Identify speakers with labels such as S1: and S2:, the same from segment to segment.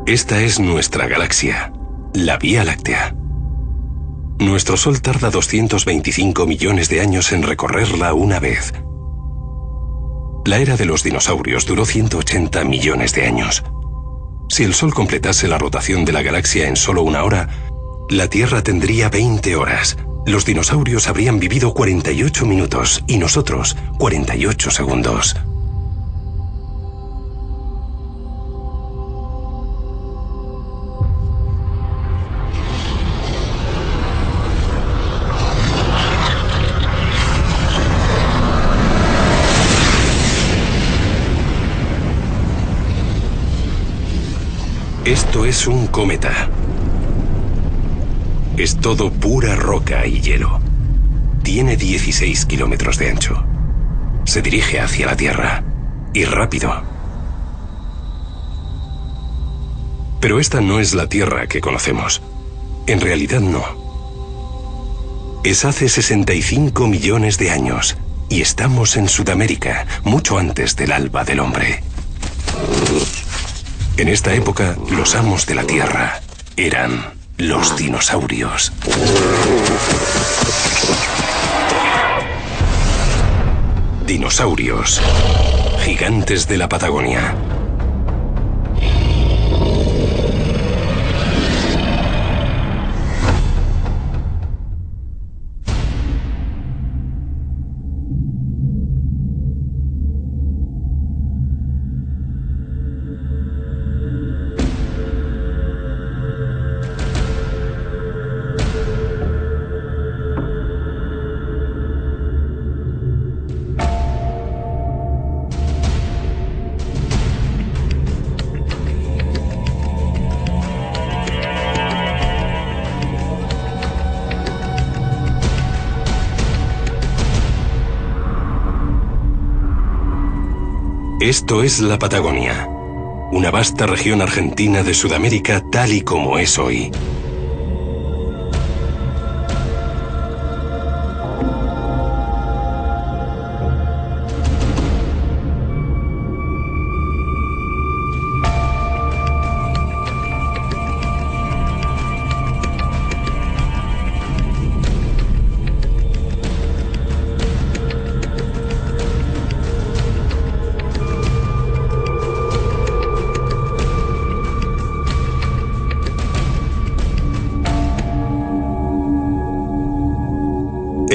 S1: Esta es nuestra galaxia, la Vía Láctea. Nuestro Sol tarda 225 millones de años en recorrerla una vez. La era de los dinosaurios duró 180 millones de años. Si el Sol completase la rotación de la galaxia en solo una hora, la Tierra tendría 20 horas. Los dinosaurios habrían vivido 48 minutos y nosotros 48 segundos. Esto es un cometa. Es todo pura roca y hielo. Tiene 16 kilómetros de ancho. Se dirige hacia la Tierra. Y rápido. Pero esta no es la Tierra que conocemos. En realidad no. Es hace 65 millones de años. Y estamos en Sudamérica, mucho antes del alba del hombre. En esta época, los amos de la Tierra eran los dinosaurios. Dinosaurios, gigantes de la Patagonia. Esto es la Patagonia, una vasta región argentina de Sudamérica tal y como es hoy.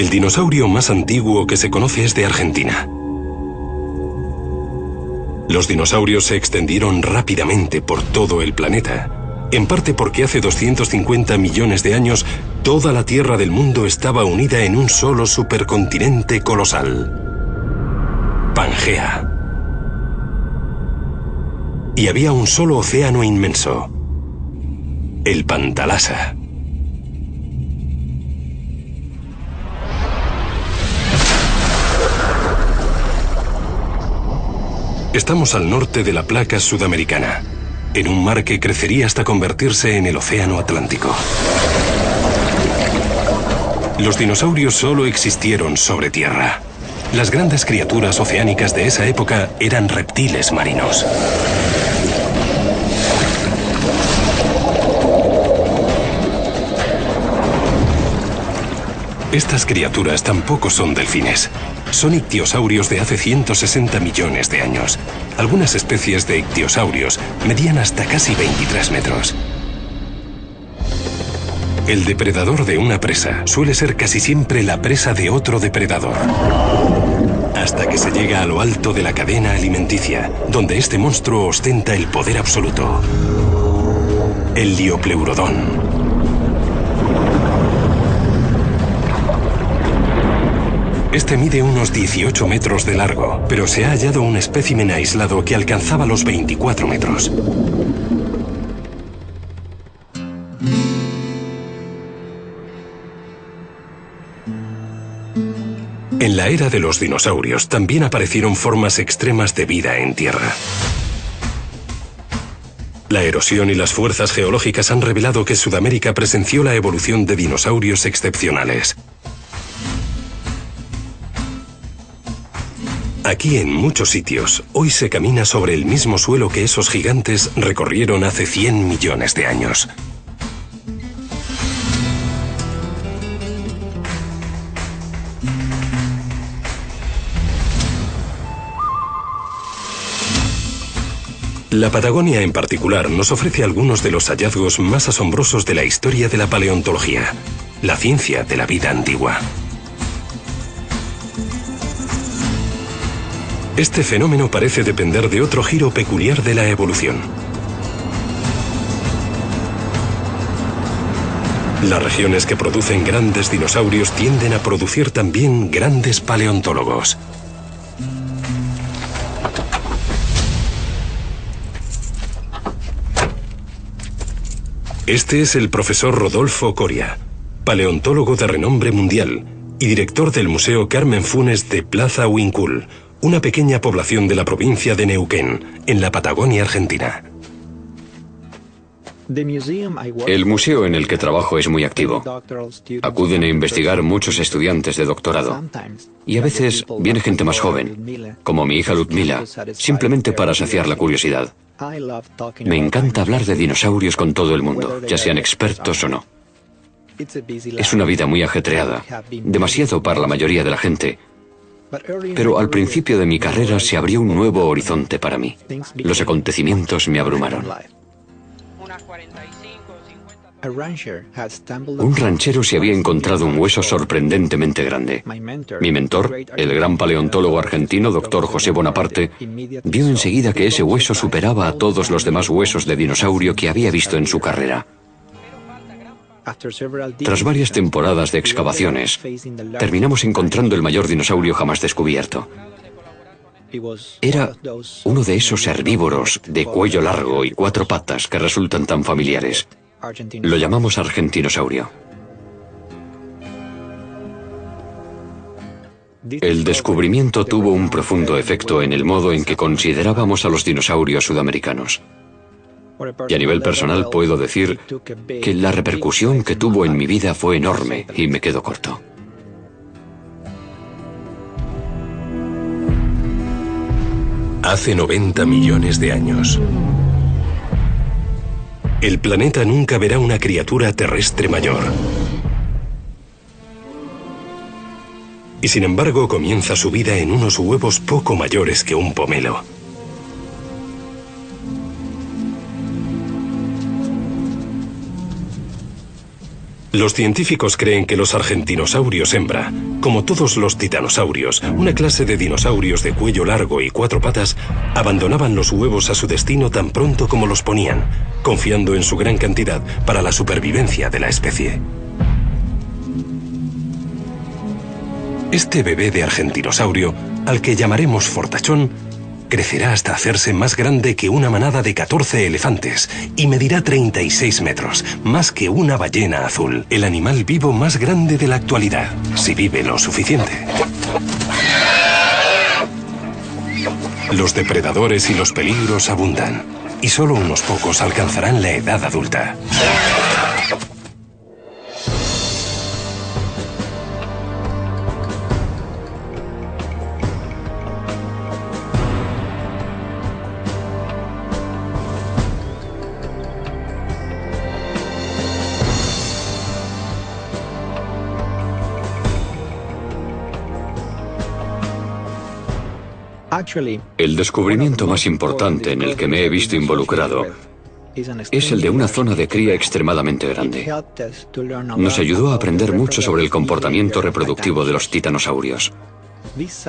S1: El dinosaurio más antiguo que se conoce es de Argentina. Los dinosaurios se extendieron rápidamente por todo el planeta, en parte porque hace 250 millones de años toda la Tierra del mundo estaba unida en un solo supercontinente colosal, Pangea. Y había un solo océano inmenso, el Pantalasa. Estamos al norte de la placa sudamericana, en un mar que crecería hasta convertirse en el Océano Atlántico. Los dinosaurios solo existieron sobre tierra. Las grandes criaturas oceánicas de esa época eran reptiles marinos. Estas criaturas tampoco son delfines. Son ictiosaurios de hace 160 millones de años. Algunas especies de ictiosaurios medían hasta casi 23 metros. El depredador de una presa suele ser casi siempre la presa de otro depredador. Hasta que se llega a lo alto de la cadena alimenticia, donde este monstruo ostenta el poder absoluto. El Liopleurodon. Este mide unos 18 metros de largo, pero se ha hallado un espécimen aislado que alcanzaba los 24 metros. En la era de los dinosaurios también aparecieron formas extremas de vida en tierra. La erosión y las fuerzas geológicas han revelado que Sudamérica presenció la evolución de dinosaurios excepcionales. Aquí en muchos sitios, hoy se camina sobre el mismo suelo que esos gigantes recorrieron hace 100 millones de años. La Patagonia en particular nos ofrece algunos de los hallazgos más asombrosos de la historia de la paleontología, la ciencia de la vida antigua. Este fenómeno parece depender de otro giro peculiar de la evolución. Las regiones que producen grandes dinosaurios tienden a producir también grandes paleontólogos. Este es el profesor Rodolfo Coria, paleontólogo de renombre mundial y director del Museo Carmen Funes de Plaza Huincul, una pequeña población de la provincia de Neuquén, en la Patagonia Argentina.
S2: El museo en el que trabajo es muy activo. Acuden a investigar muchos estudiantes de doctorado. Y a veces viene gente más joven, como mi hija Ludmila, simplemente para saciar la curiosidad. Me encanta hablar de dinosaurios con todo el mundo, ya sean expertos o no. Es una vida muy ajetreada, demasiado para la mayoría de la gente. Pero al principio de mi carrera se abrió un nuevo horizonte para mí. Los acontecimientos me abrumaron. Un ranchero se había encontrado un hueso sorprendentemente grande. Mi mentor, el gran paleontólogo argentino Dr. José Bonaparte, vio enseguida que ese hueso superaba a todos los demás huesos de dinosaurio que había visto en su carrera. Tras varias temporadas de excavaciones, terminamos encontrando el mayor dinosaurio jamás descubierto. Era uno de esos herbívoros de cuello largo y 4 patas que resultan tan familiares. Lo llamamos argentinosaurio. El descubrimiento tuvo un profundo efecto en el modo en que considerábamos a los dinosaurios sudamericanos. Y a nivel personal puedo decir que la repercusión que tuvo en mi vida fue enorme y me quedo corto.
S1: Hace 90 millones de años. El planeta nunca verá una criatura terrestre mayor. Y sin embargo comienza su vida en unos huevos poco mayores que un pomelo. Los científicos creen que los argentinosaurios hembra, como todos los titanosaurios, una clase de dinosaurios de cuello largo y 4 patas, abandonaban los huevos a su destino tan pronto como los ponían, confiando en su gran cantidad para la supervivencia de la especie. Este bebé de argentinosaurio, al que llamaremos fortachón, crecerá hasta hacerse más grande que una manada de 14 elefantes y medirá 36 metros, más que una ballena azul, el animal vivo más grande de la actualidad, si vive lo suficiente. Los depredadores y los peligros abundan, y solo unos pocos alcanzarán la edad adulta.
S2: El descubrimiento más importante en el que me he visto involucrado es el de una zona de cría extremadamente grande. Nos ayudó a aprender mucho sobre el comportamiento reproductivo de los titanosaurios.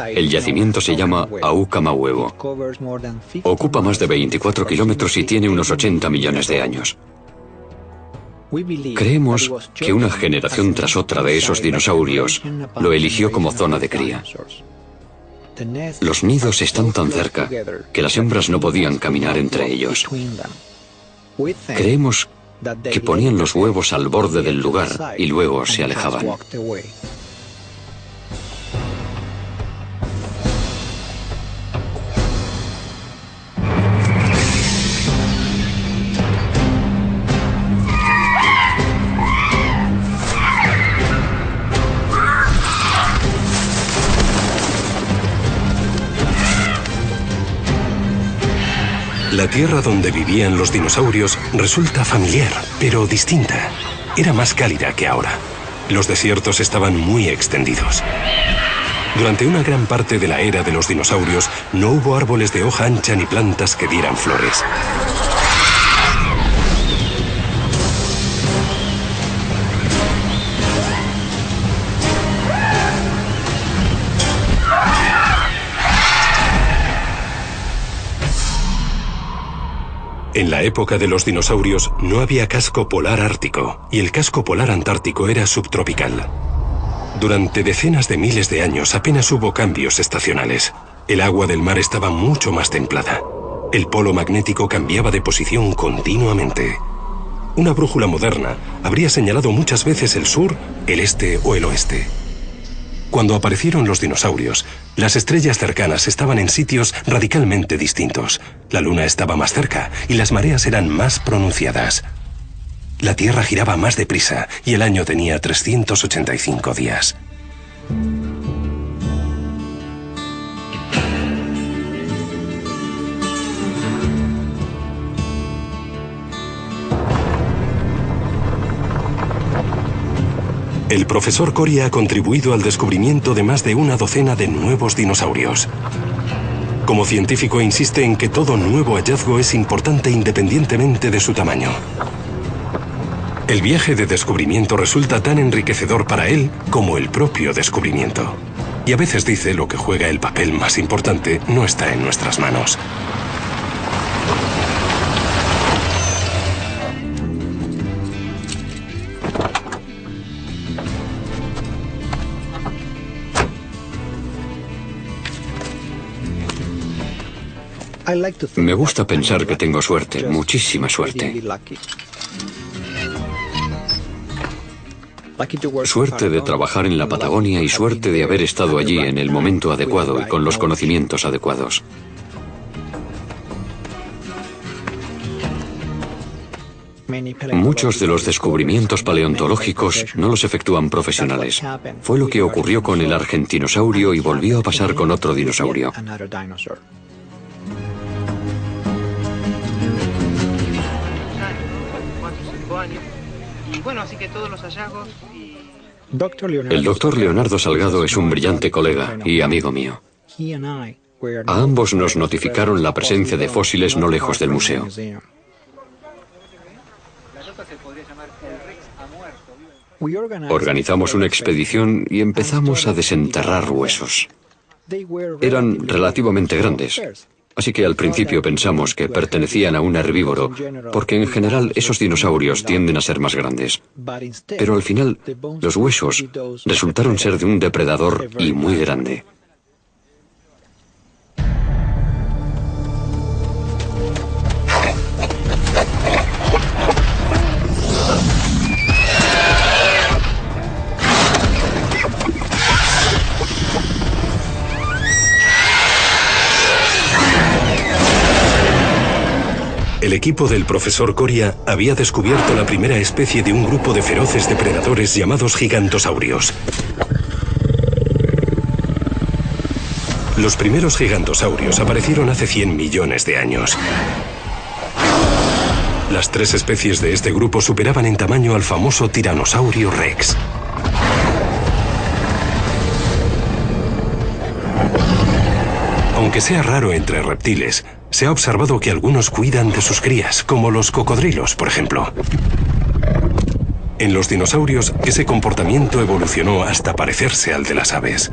S2: El yacimiento se llama Aucamahuevo. Ocupa más de 24 kilómetros y tiene unos 80 millones de años. Creemos que una generación tras otra de esos dinosaurios lo eligió como zona de cría. Los nidos están tan cerca que las hembras no podían caminar entre ellos. Creemos que ponían los huevos al borde del lugar y luego se alejaban.
S1: La tierra donde vivían los dinosaurios resulta familiar, pero distinta. Era más cálida que ahora. Los desiertos estaban muy extendidos. Durante una gran parte de la era de los dinosaurios no hubo árboles de hoja ancha ni plantas que dieran flores. En la época de los dinosaurios no había casco polar ártico y el casco polar antártico era subtropical. Durante decenas de miles de años apenas hubo cambios estacionales. El agua del mar estaba mucho más templada. El polo magnético cambiaba de posición continuamente. Una brújula moderna habría señalado muchas veces el sur, el este o el oeste. Cuando aparecieron los dinosaurios, las estrellas cercanas estaban en sitios radicalmente distintos. La luna estaba más cerca y las mareas eran más pronunciadas. La Tierra giraba más deprisa y el año tenía 385 días. El profesor Coria ha contribuido al descubrimiento de más de una docena de nuevos dinosaurios. Como científico insiste en que todo nuevo hallazgo es importante independientemente de su tamaño. El viaje de descubrimiento resulta tan enriquecedor para él como el propio descubrimiento. Y a veces dice lo que juega el papel más importante no está en nuestras manos.
S2: Me gusta pensar que tengo suerte, muchísima suerte. Suerte de trabajar en la Patagonia y suerte de haber estado allí en el momento adecuado y con los conocimientos adecuados. Muchos de los descubrimientos paleontológicos no los efectúan profesionales. Fue lo que ocurrió con el argentinosaurio y volvió a pasar con otro dinosaurio.
S3: Y bueno, así que todos los hallazgos
S2: El doctor Leonardo Salgado es un brillante colega y amigo mío. A ambos nos notificaron la presencia de fósiles no lejos del museo. Organizamos una expedición y empezamos a desenterrar huesos. Eran relativamente grandes, así que al principio pensamos que pertenecían a un herbívoro, porque en general esos dinosaurios tienden a ser más grandes. Pero al final, los huesos resultaron ser de un depredador y muy grande.
S1: El equipo del profesor Coria había descubierto la primera especie de un grupo de feroces depredadores llamados gigantosaurios. Los primeros gigantosaurios aparecieron hace 100 millones de años. Las tres especies de este grupo superaban en tamaño al famoso Tiranosaurio Rex. Aunque sea raro entre reptiles, se ha observado que algunos cuidan de sus crías, como los cocodrilos, por ejemplo. En los dinosaurios, ese comportamiento evolucionó hasta parecerse al de las aves.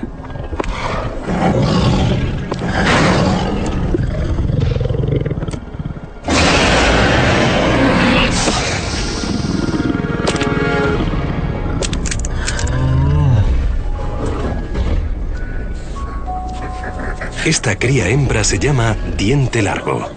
S1: Esta cría hembra se llama diente largo.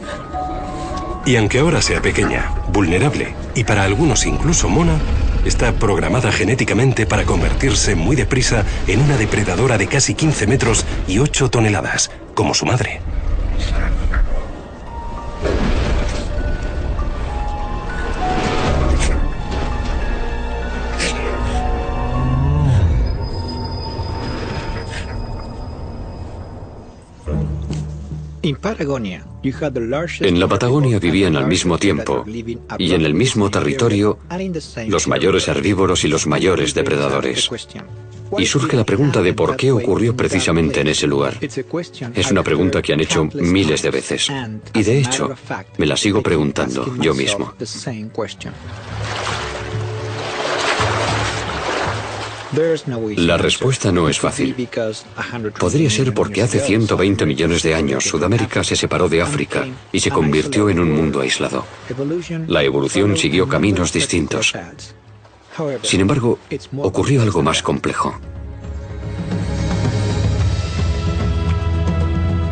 S1: Y aunque ahora sea pequeña, vulnerable y para algunos incluso mona, está programada genéticamente para convertirse muy deprisa en una depredadora de casi 15 metros y 8 toneladas, como su madre.
S2: En la Patagonia vivían al mismo tiempo y en el mismo territorio los mayores herbívoros y los mayores depredadores. Y surge la pregunta de por qué ocurrió precisamente en ese lugar. Es una pregunta que han hecho miles de veces. Y de hecho, me la sigo preguntando yo mismo. La respuesta no es fácil. Podría ser porque hace 120 millones de años Sudamérica se separó de África y se convirtió en un mundo aislado. La evolución siguió caminos distintos. Sin embargo, ocurrió algo más complejo.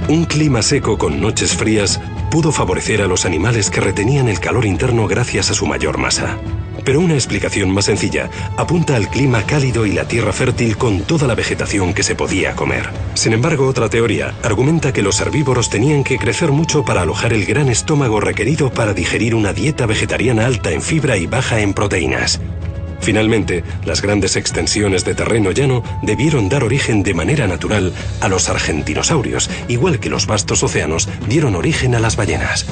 S1: Un clima seco con noches frías pudo favorecer a los animales que retenían el calor interno gracias a su mayor masa. Pero una explicación más sencilla apunta al clima cálido y la tierra fértil con toda la vegetación que se podía comer. Sin embargo, otra teoría argumenta que los herbívoros tenían que crecer mucho para alojar el gran estómago requerido para digerir una dieta vegetariana alta en fibra y baja en proteínas. Finalmente, las grandes extensiones de terreno llano debieron dar origen de manera natural a los argentinosaurios, igual que los vastos océanos dieron origen a las ballenas.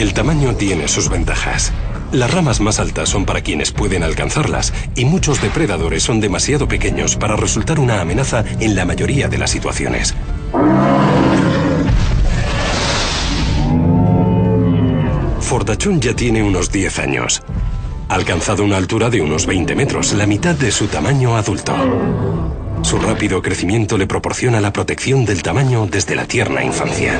S1: El tamaño tiene sus ventajas. Las ramas más altas son para quienes pueden alcanzarlas y muchos depredadores son demasiado pequeños para resultar una amenaza en la mayoría de las situaciones. Fortachón ya tiene unos 10 años. Ha alcanzado una altura de unos 20 metros, la mitad de su tamaño adulto. Su rápido crecimiento le proporciona la protección del tamaño desde la tierna infancia.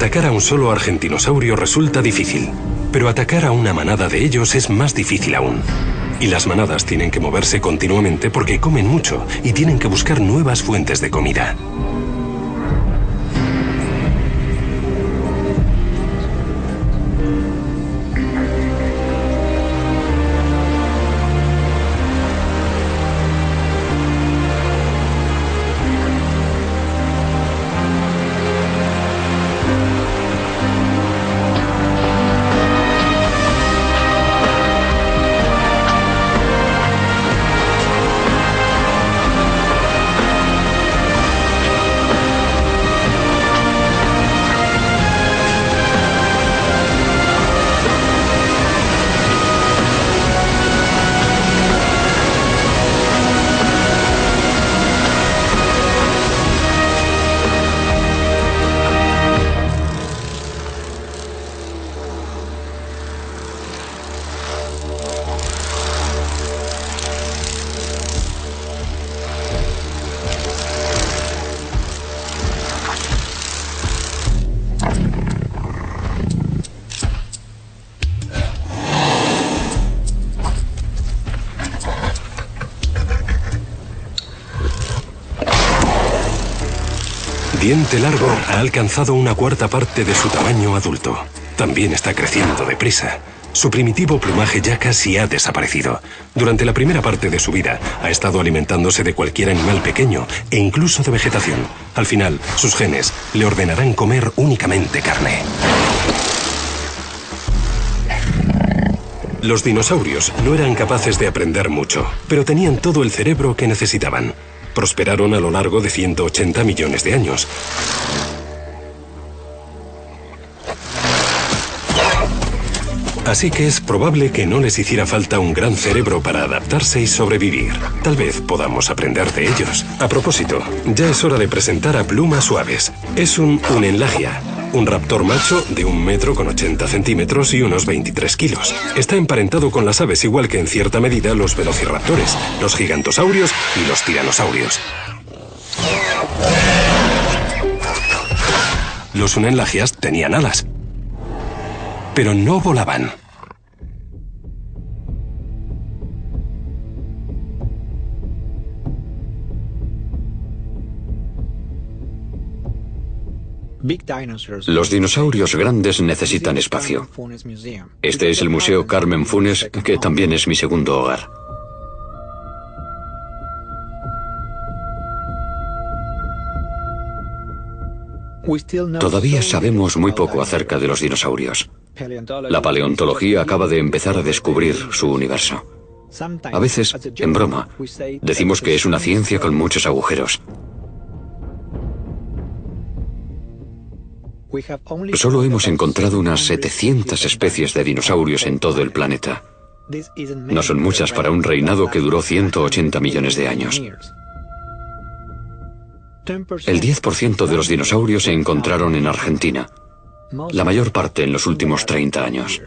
S1: Atacar a un solo argentinosaurio resulta difícil, pero atacar a una manada de ellos es más difícil aún. Y las manadas tienen que moverse continuamente porque comen mucho y tienen que buscar nuevas fuentes de comida. Diente Largo ha alcanzado una cuarta parte de su tamaño adulto. También está creciendo deprisa. Su primitivo plumaje ya casi ha desaparecido. Durante la primera parte de su vida ha estado alimentándose de cualquier animal pequeño e incluso de vegetación. Al final, sus genes le ordenarán comer únicamente carne. Los dinosaurios no eran capaces de aprender mucho, pero tenían todo el cerebro que necesitaban. Prosperaron a lo largo de 180 millones de años. Así que es probable que no les hiciera falta un gran cerebro para adaptarse y sobrevivir. Tal vez podamos aprender de ellos. A propósito, ya es hora de presentar a Plumas Suaves. Es un Unenlagia, un raptor macho de 1,80 m y unos 23 kilos. Está emparentado con las aves, igual que en cierta medida los velociraptores, los gigantosaurios y los tiranosaurios. Los Unenlagias tenían alas, pero no volaban.
S2: Los dinosaurios grandes necesitan espacio. Este es el Museo Carmen Funes, que también es mi segundo hogar. Todavía sabemos muy poco acerca de los dinosaurios. La paleontología acaba de empezar a descubrir su universo. A veces, en broma, decimos que es una ciencia con muchos agujeros. Solo hemos encontrado unas 700 especies de dinosaurios en todo el planeta. No son muchas para un reinado que duró 180 millones de años. El 10% de los dinosaurios se encontraron en Argentina, la mayor parte en los últimos 30 años.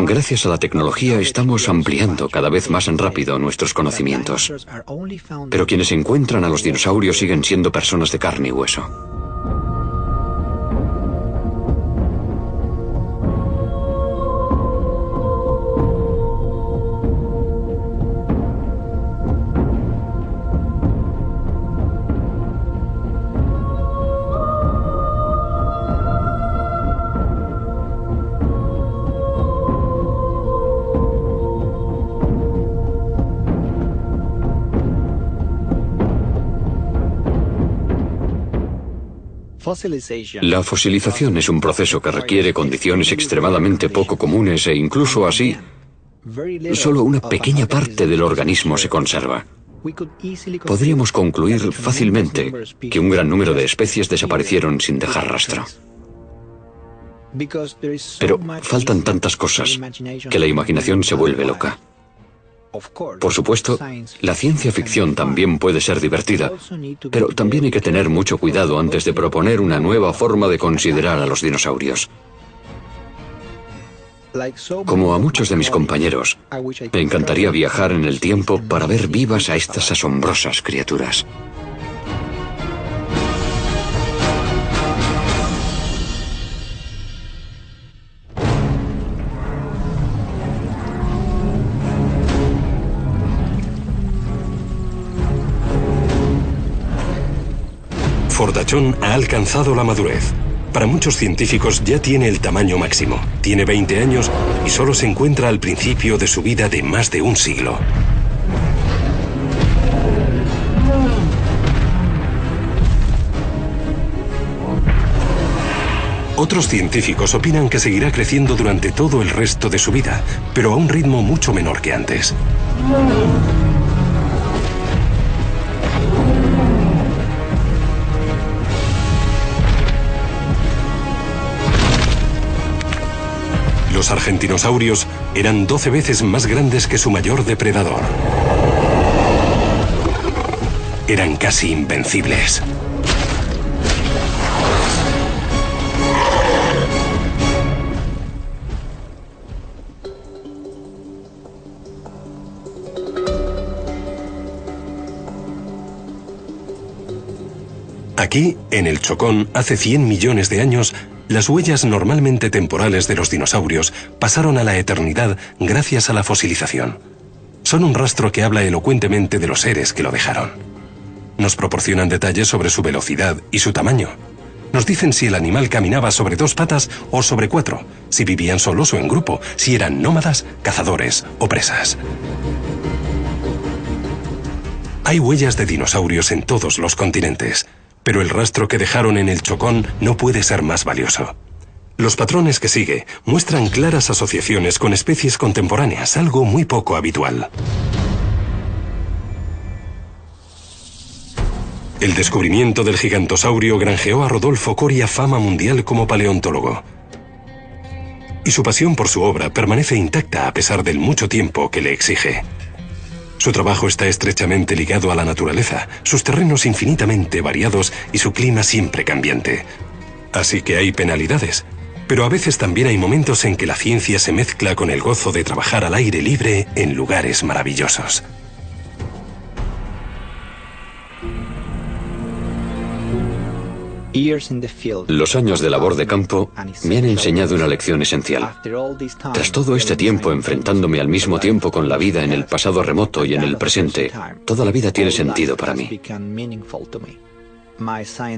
S2: Gracias a la tecnología estamos ampliando cada vez más rápido nuestros conocimientos. Pero quienes encuentran a los dinosaurios siguen siendo personas de carne y hueso. La fosilización es un proceso que requiere condiciones extremadamente poco comunes e incluso así, solo una pequeña parte del organismo se conserva. Podríamos concluir fácilmente que un gran número de especies desaparecieron sin dejar rastro. Pero faltan tantas cosas que la imaginación se vuelve loca. Por supuesto, la ciencia ficción también puede ser divertida, pero también hay que tener mucho cuidado antes de proponer una nueva forma de considerar a los dinosaurios. Como a muchos de mis compañeros, me encantaría viajar en el tiempo para ver vivas a estas asombrosas criaturas.
S1: Fordachón ha alcanzado la madurez. Para muchos científicos ya tiene el tamaño máximo. Tiene 20 años y solo se encuentra al principio de su vida de más de un siglo. Otros científicos opinan que seguirá creciendo durante todo el resto de su vida, pero a un ritmo mucho menor que antes. Los argentinosaurios eran 12 veces más grandes que su mayor depredador. Eran casi invencibles. Aquí, en el Chocón, hace 100 millones de años, las huellas normalmente temporales de los dinosaurios pasaron a la eternidad gracias a la fosilización. Son un rastro que habla elocuentemente de los seres que lo dejaron. Nos proporcionan detalles sobre su velocidad y su tamaño. Nos dicen si el animal caminaba sobre 2 patas o sobre 4, si vivían solos o en grupo, si eran nómadas, cazadores o presas. Hay huellas de dinosaurios en todos los continentes, pero el rastro que dejaron en el Chocón no puede ser más valioso. Los patrones que sigue muestran claras asociaciones con especies contemporáneas, algo muy poco habitual. El descubrimiento del gigantosaurio granjeó a Rodolfo Coria fama mundial como paleontólogo. Y su pasión por su obra permanece intacta a pesar del mucho tiempo que le exige. Su trabajo está estrechamente ligado a la naturaleza, sus terrenos infinitamente variados y su clima siempre cambiante. Así que hay penalidades, pero a veces también hay momentos en que la ciencia se mezcla con el gozo de trabajar al aire libre en lugares maravillosos.
S2: Los años de labor de campo me han enseñado una lección esencial. Tras todo este tiempo enfrentándome al mismo tiempo con la vida en el pasado remoto y en el presente, toda la vida tiene sentido para mí.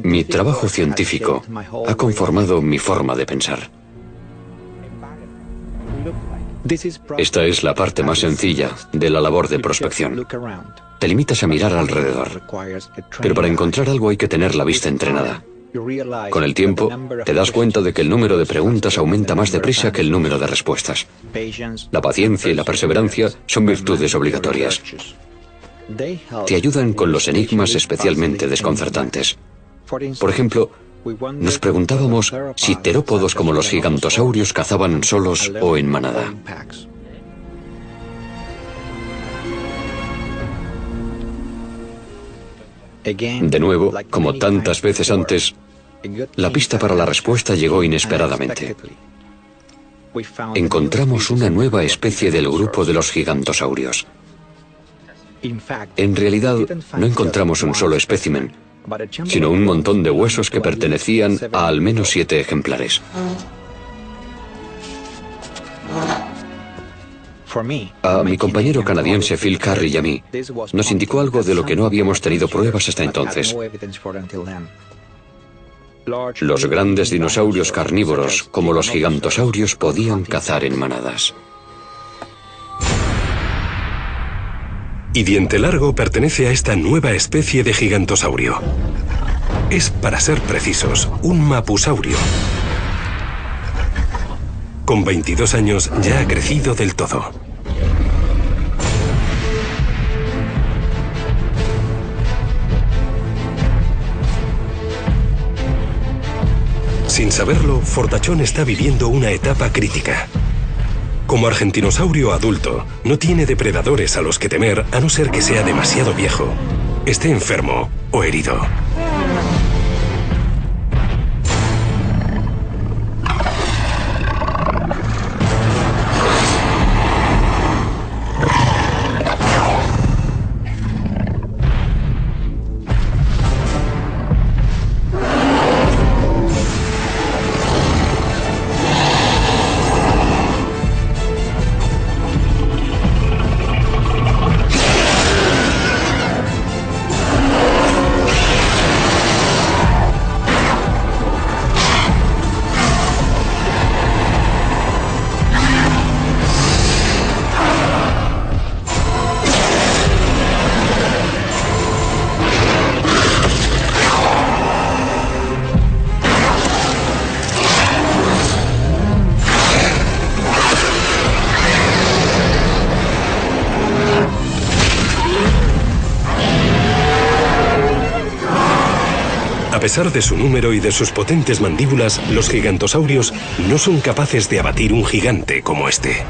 S2: Mi trabajo científico ha conformado mi forma de pensar. Esta es la parte más sencilla de la labor de prospección. Te limitas a mirar alrededor, pero para encontrar algo hay que tener la vista entrenada. Con el tiempo, te das cuenta de que el número de preguntas aumenta más deprisa que el número de respuestas. La paciencia y la perseverancia son virtudes obligatorias. Te ayudan con los enigmas especialmente desconcertantes. Por ejemplo, nos preguntábamos si terópodos como los gigantosaurios cazaban solos o en manada. De nuevo, como tantas veces antes, la pista para la respuesta llegó inesperadamente. Encontramos una nueva especie del grupo de los gigantosaurios. En realidad, no encontramos un solo espécimen, sino un montón de huesos que pertenecían a al menos 7 ejemplares. A mi compañero canadiense Phil Curry y a mí, nos indicó algo de lo que no habíamos tenido pruebas hasta entonces. Los grandes dinosaurios carnívoros, como los gigantosaurios, podían cazar en manadas.
S1: Y Diente Largo pertenece a esta nueva especie de gigantosaurio. Es, para ser precisos, un mapusaurio. Con 22 años ya ha crecido del todo. Sin saberlo, Fortachón está viviendo una etapa crítica. Como argentinosaurio adulto, no tiene depredadores a los que temer a no ser que sea demasiado viejo, esté enfermo o herido. A pesar de su número y de sus potentes mandíbulas, los gigantosaurios no son capaces de abatir un gigante como este.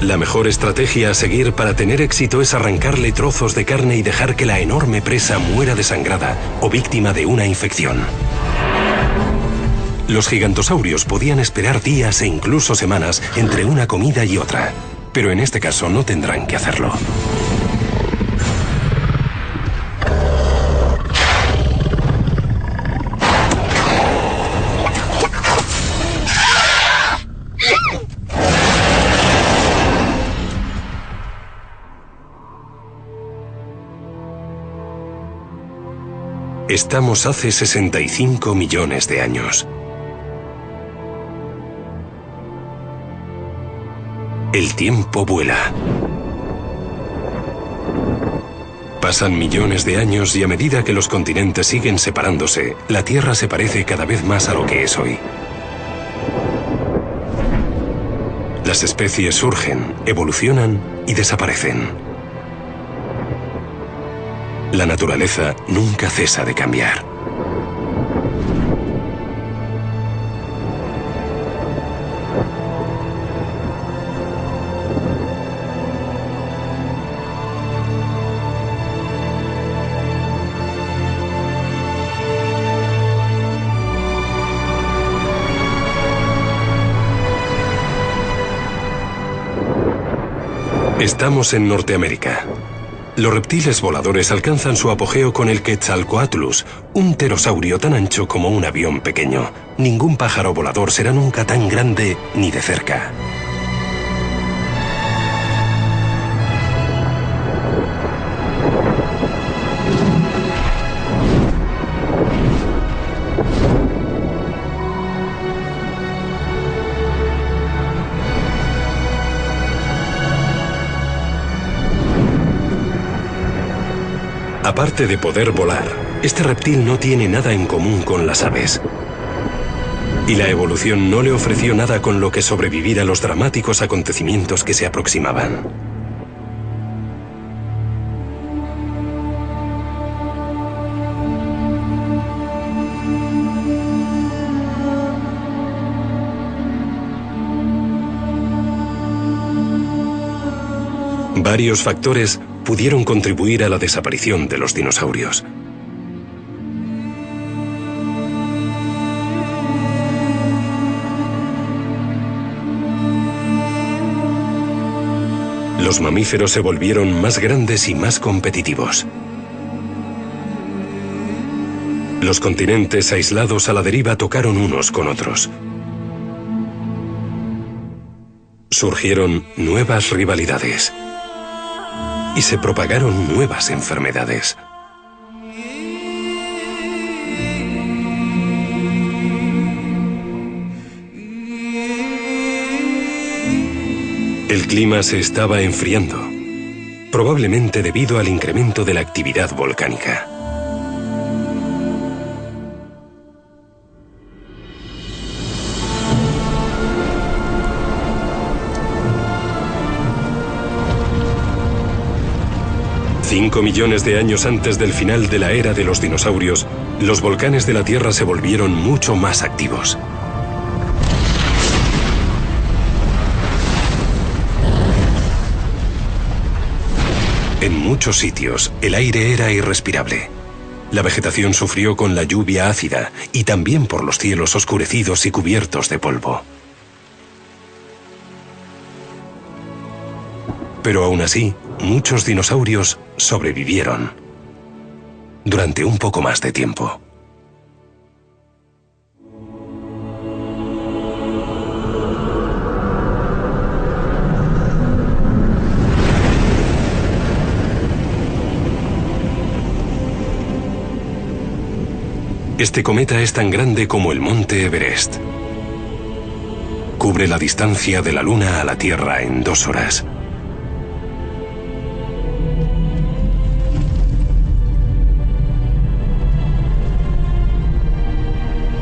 S1: La mejor estrategia a seguir para tener éxito es arrancarle trozos de carne y dejar que la enorme presa muera desangrada o víctima de una infección. Los gigantosaurios podían esperar días e incluso semanas entre una comida y otra, pero en este caso no tendrán que hacerlo. Estamos hace 65 millones de años. El tiempo vuela. Pasan millones de años y a medida que los continentes siguen separándose, la Tierra se parece cada vez más a lo que es hoy. Las especies surgen, evolucionan y desaparecen. La naturaleza nunca cesa de cambiar. Estamos en Norteamérica. Los reptiles voladores alcanzan su apogeo con el Quetzalcoatlus, un pterosaurio tan ancho como un avión pequeño. Ningún pájaro volador será nunca tan grande ni de cerca. Aparte de poder volar, este reptil no tiene nada en común con las aves. Y la evolución no le ofreció nada con lo que sobrevivir a los dramáticos acontecimientos que se aproximaban. Varios factores pudieron contribuir a la desaparición de los dinosaurios. Los mamíferos se volvieron más grandes y más competitivos. Los continentes aislados a la deriva tocaron unos con otros. Surgieron nuevas rivalidades. Y se propagaron nuevas enfermedades. El clima se estaba enfriando, probablemente debido al incremento de la actividad volcánica. Cinco millones de años antes del final de la era de los dinosaurios, los volcanes de la Tierra se volvieron mucho más activos. En muchos sitios, el aire era irrespirable. La vegetación sufrió con la lluvia ácida y también por los cielos oscurecidos y cubiertos de polvo. Pero aún así, muchos dinosaurios sobrevivieron durante un poco más de tiempo. Este cometa es tan grande como el monte Everest. Cubre la distancia de la Luna a la Tierra en 2 horas.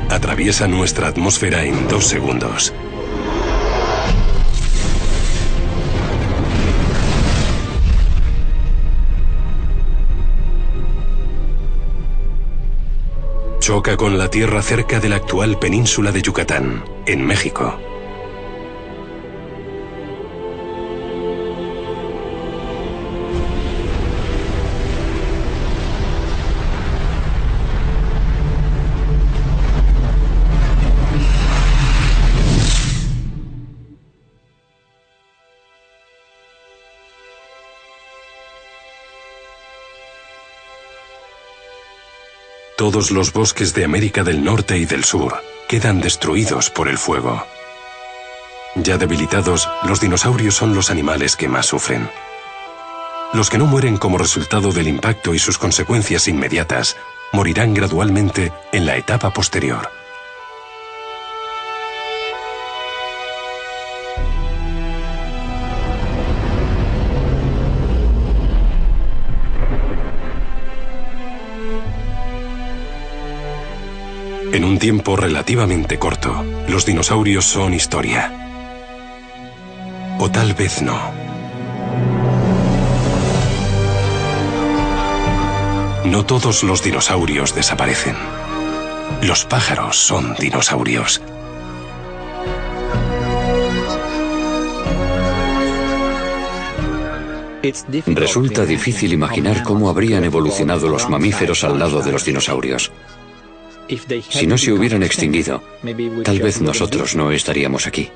S1: Atraviesa nuestra atmósfera en 2 segundos. Choca con la Tierra cerca de la actual península de Yucatán, en México. Todos los bosques de América del Norte y del Sur quedan destruidos por el fuego. Ya debilitados, los dinosaurios son los animales que más sufren. Los que no mueren como resultado del impacto y sus consecuencias inmediatas, morirán gradualmente en la etapa posterior. tiempo relativamente corto, los dinosaurios son historia. O tal vez no. No todos los dinosaurios desaparecen. Los pájaros son dinosaurios.
S2: Resulta difícil imaginar cómo habrían evolucionado los mamíferos al lado de los dinosaurios. Si no se hubieran extinguido, tal vez nosotros no estaríamos aquí.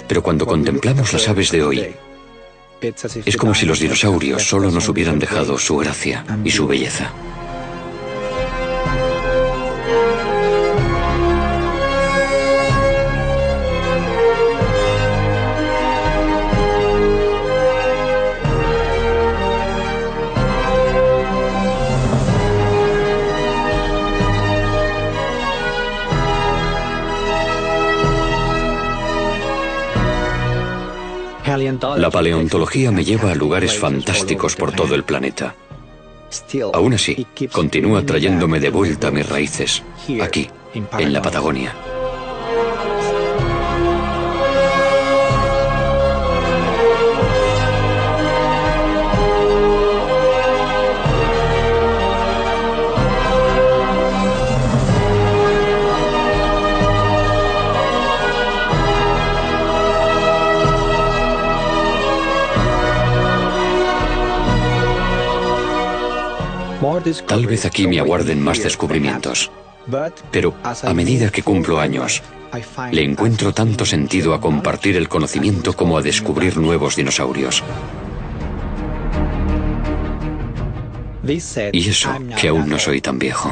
S2: Pero cuando contemplamos las aves de hoy, es como si los dinosaurios solo nos hubieran dejado su gracia y su belleza. La paleontología me lleva a lugares fantásticos por todo el planeta. Aún así, continúa trayéndome de vuelta a mis raíces, aquí, en la Patagonia. Tal vez aquí me aguarden más descubrimientos, pero a medida que cumplo años, le encuentro tanto sentido a compartir el conocimiento como a descubrir nuevos dinosaurios. Y eso que aún no soy tan viejo.